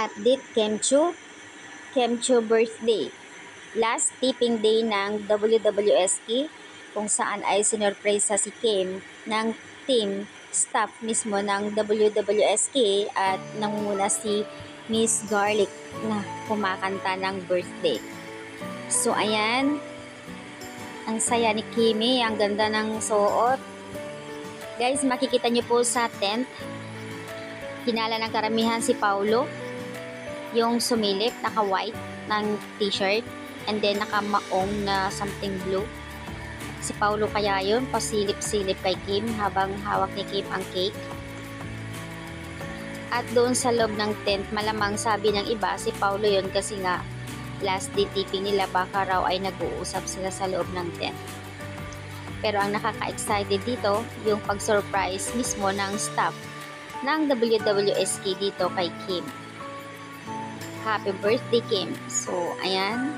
Update Kemcho birthday. Last tipping day ng WWSK kung saan ay sinorpresa si Kim ng team staff mismo ng WWSK at nangunguna si Miss Garlic na kumakanta ng birthday. So ayan, ang saya ni Kimi, ang ganda ng suot. Guys, makikita niyo po sa tent, hinala ng karamihan si Paulo, yung sumilip, naka-white ng t-shirt, and then naka-maong na something blue. Si Paulo kaya yun, pasilip-silip kay Kim habang hawak ni Kim ang cake. At doon sa loob ng tent, malamang sabi ng iba, si Paulo yun kasi nga last day tipping nila, baka raw ay nag-uusap sila sa loob ng tent. Pero ang nakaka-excited dito, yung pag-surprise mismo ng staff ng WWSK dito kay Kim. Happy birthday, Kim! So, ayan.